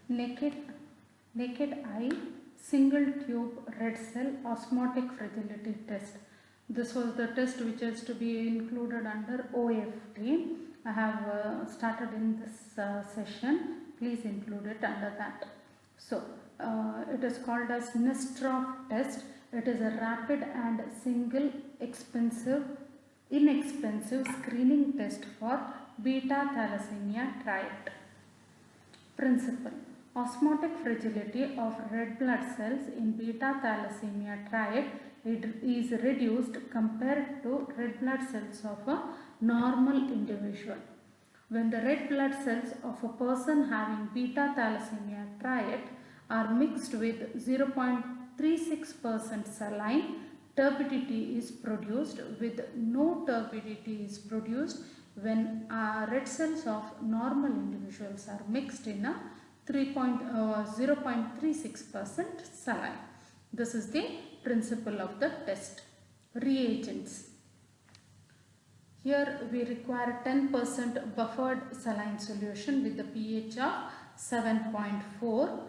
naked eye single tube red cell osmotic fragility test. This was the test which is to be included under OFT. I have started in this session. Please include it under that. So it is called as Nestrov test. It is a rapid and single inexpensive screening test for beta thalassemia triad. Principle: osmotic fragility of red blood cells in beta thalassemia triad is reduced compared to red blood cells of a normal individual. When the red blood cells of a person having beta thalassemia triad are mixed with 0.36% saline, turbidity is produced with no turbidity is produced when red cells of normal individuals are mixed in a 0.36% saline. This is the principle of the test. Reagents. Here we require 10% buffered saline solution with the pH of 7.4.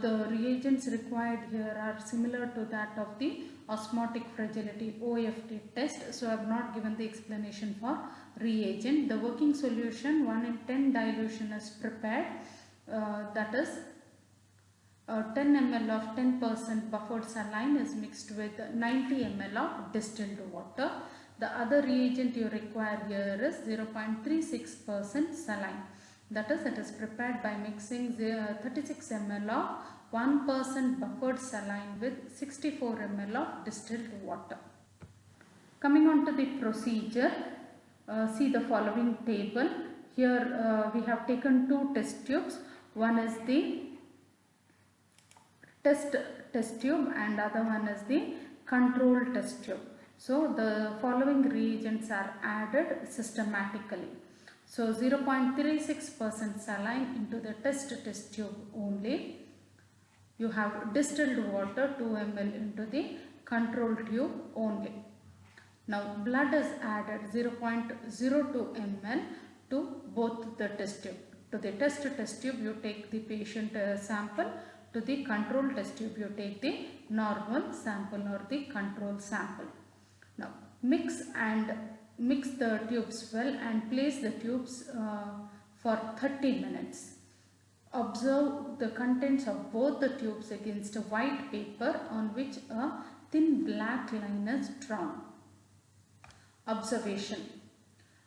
The reagents required here are similar to that of the osmotic fragility OFT test. So I have not given the explanation for reagent. The working solution 1:10 dilution is prepared. That is 10 ml of 10% buffered saline is mixed with 90 ml of distilled water. The other reagent you require here is 0.36% saline. That is, it is prepared by mixing 36 ml of 1% buffered saline with 64 ml of distilled water. Coming on to the procedure, see the following table. Here we have taken two test tubes. One is the test tube and other one is the control test tube. So the following reagents are added systematically. So 0.36% saline into the test tube only. You have distilled water 2 ml into the control tube only. Now blood is added 0.02 ml to both the test tube. To the test tube you take the patient sample. To the control test tube you take the normal sample or the control sample. Now mix the tubes well and place the tubes for 30 minutes. Observe the contents of both the tubes against a white paper on which a thin black line is drawn. Observation: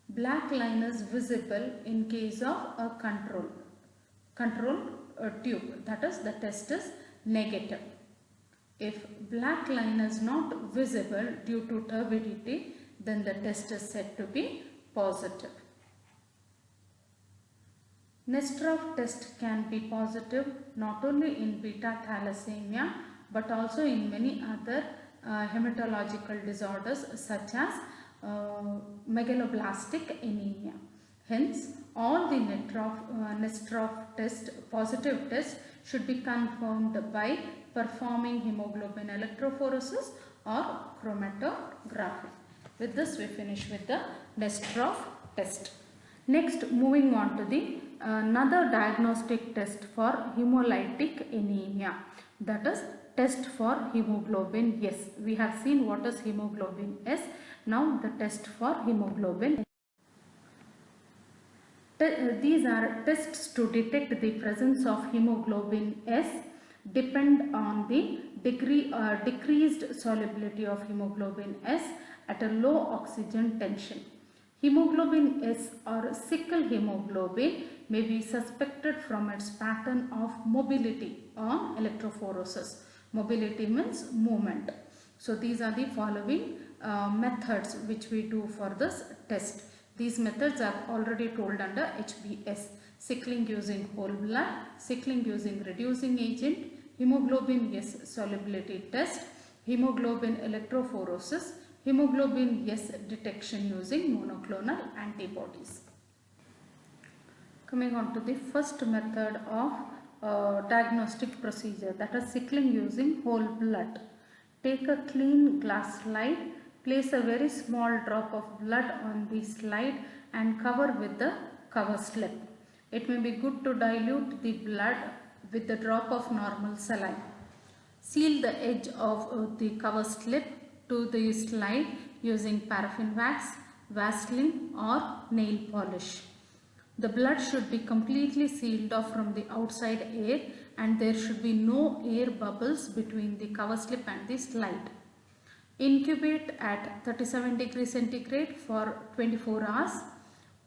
black line is visible in case of a control tube, that is, the test is negative. If black line is not visible due to turbidity, then the test is said to be positive. Nestrov test can be positive not only in beta thalassemia but also in many other hematological disorders such as megaloblastic anemia. Hence, all the Nestrov positive test should be confirmed by performing hemoglobin electrophoresis or chromatography. With this we finish with the Nestrov test. Next, moving on to the another diagnostic test for hemolytic anemia, that is test for hemoglobin S. We have seen what is hemoglobin S. Now the test for hemoglobin. These are tests to detect the presence of hemoglobin S depend on the decreased solubility of hemoglobin S at a low oxygen tension. Hemoglobin S or sickle hemoglobin may be suspected from its pattern of mobility on electrophoresis. Mobility means movement. So these are the following methods which we do for this test. These methods are already told under HBS: sickling using whole blood, sickling using reducing agent, hemoglobin S solubility test, hemoglobin electrophoresis, hemoglobin S detection using monoclonal antibodies. Coming on to the first method of diagnostic procedure, that is sickling using whole blood. Take a clean glass slide, place a very small drop of blood on the slide and cover with the cover slip. It may be good to dilute the blood with the drop of normal saline. Seal the edge of the cover slip to the slide using paraffin wax, Vaseline or nail polish. The blood should be completely sealed off from the outside air and there should be no air bubbles between the cover slip and the slide. Incubate at 37 degrees centigrade for 24 hours,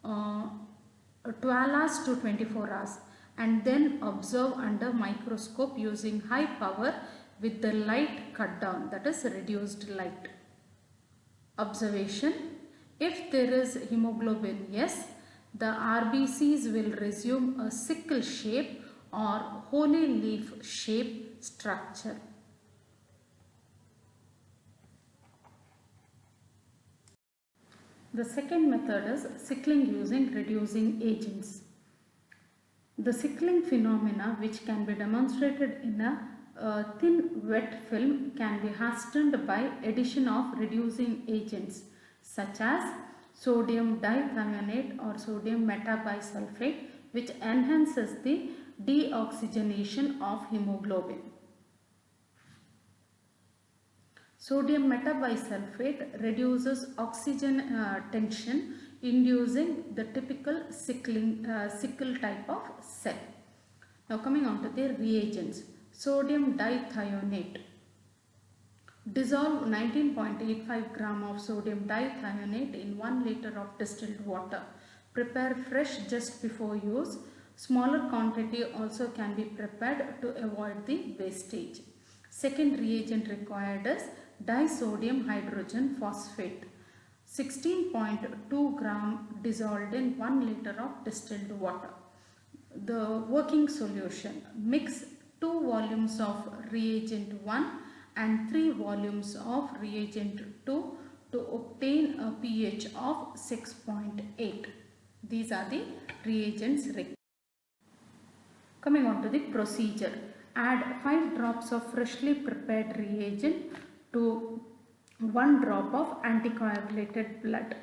12 hours to 24 hours, and then observe under microscope using high power with the light cut down, that is reduced light. Observation: if there is hemoglobin S, the RBCs will resume a sickle shape or holy leaf shape structure. The second method is sickling using reducing agents. The sickling phenomena, which can be demonstrated in a thin wet film, can be hastened by addition of reducing agents such as sodium dithionate or sodium metabisulfate, which enhances the deoxygenation of hemoglobin. Sodium metabisulfate reduces oxygen tension, inducing the typical sickle type of cell. Now coming on to the reagents. Sodium dithionate. Dissolve 19.85 gram of sodium dithionate in 1 liter of distilled water. Prepare fresh just before use. Smaller quantity also can be prepared to avoid the wastage. Second reagent required is disodium hydrogen phosphate. 16.2 gram dissolved in 1 liter of distilled water. The working solution: mix 2 volumes of reagent 1 and 3 volumes of reagent 2 to obtain a pH of 6.8. These are the reagents required. Coming on to the procedure. Add 5 drops of freshly prepared reagent to 1 drop of anticoagulated blood.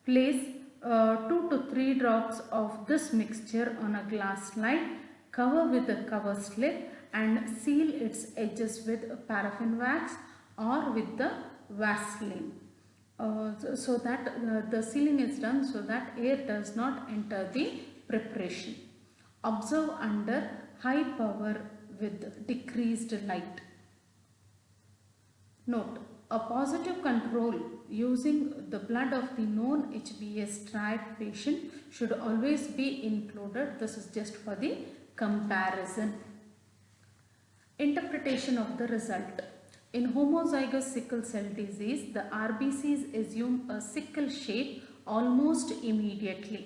Place 2 to 3 drops of this mixture on a glass slide, cover with a cover slip and seal its edges with paraffin wax or with the Vaseline. So that the sealing is done so that air does not enter the preparation. Observe under high power with decreased light. Note: a positive control using the blood of the known HBS triad patient should always be included. This is just for the comparison. Interpretation of the result. In homozygous sickle cell disease, the RBCs assume a sickle shape almost immediately.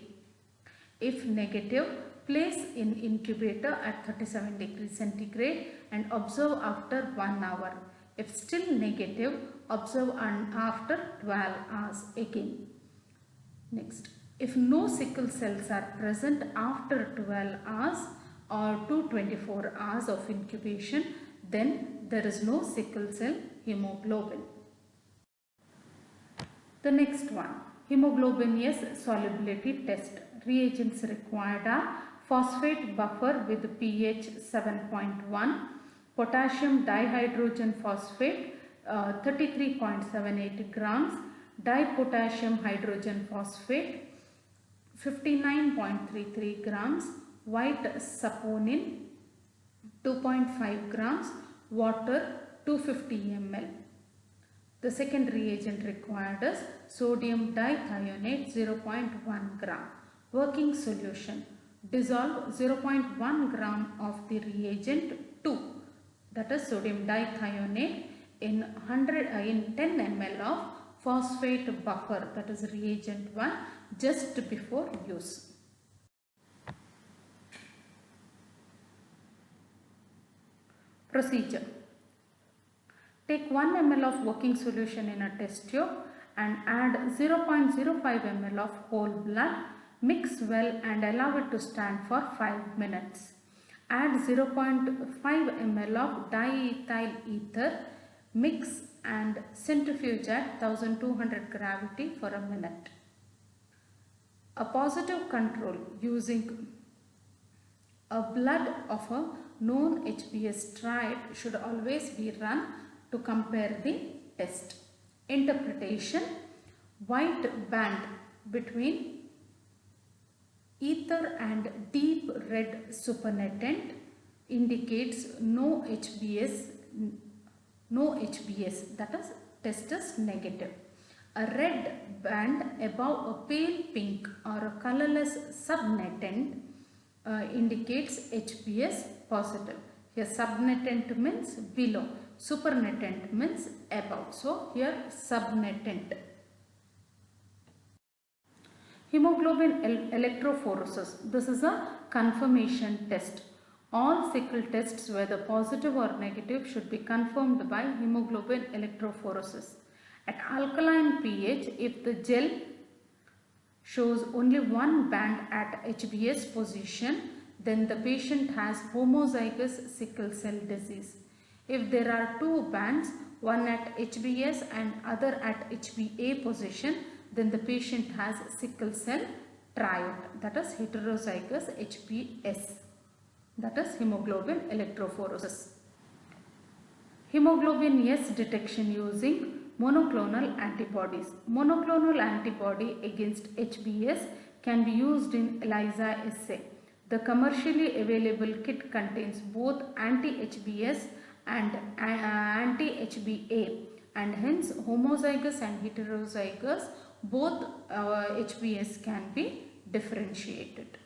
If negative, place in incubator at 37 degrees centigrade and observe after 1 hour. If still negative, observe after 12 hours again. Next, if no sickle cells are present after 12 hours or 224 hours of incubation, then there is no sickle cell hemoglobin. The next one, hemoglobin S solubility test. Reagents required are phosphate buffer with pH 7.1, potassium dihydrogen phosphate 33.78 grams, dipotassium hydrogen phosphate 59.33 grams, white saponin 2.5 grams, water 250 ml. The second reagent required is sodium dithionate 0.1 gram. Working solution: dissolve 0.1 gram of the reagent 2, that is sodium dithionate, in 10 ml of phosphate buffer, that is reagent 1, just before use. Procedure: take 1 ml of working solution in a test tube and add 0.05 ml of whole blood. Mix well and allow it to stand for 5 minutes. Add 0.5 ml of diethyl ether. Mix and centrifuge at 1200 gravity for a minute. A positive control using A blood of a known HbS triad should always be run to compare the test. Interpretation: white band between ether and deep red supernatant indicates no HbS, that is test is negative. A red band above a pale pink or a colorless subnatant indicates HbS positive. Here subnatant means below, supernatant means above. So here subnatant. Hemoglobin electrophoresis. This is a confirmation test. All sickle tests, whether positive or negative, should be confirmed by hemoglobin electrophoresis. At alkaline pH, if the gel shows only one band at HbS position, then the patient has homozygous sickle cell disease. If there are two bands, one at HbS and other at HbA position, then the patient has sickle cell triad, that is heterozygous HbS, that is hemoglobin electrophoresis. Hemoglobin S detection using monoclonal antibodies. Monoclonal antibody against HbS can be used in ELISA assay. The commercially available kit contains both anti-HbS and anti-HbA, and hence homozygous and heterozygous both HbS can be differentiated.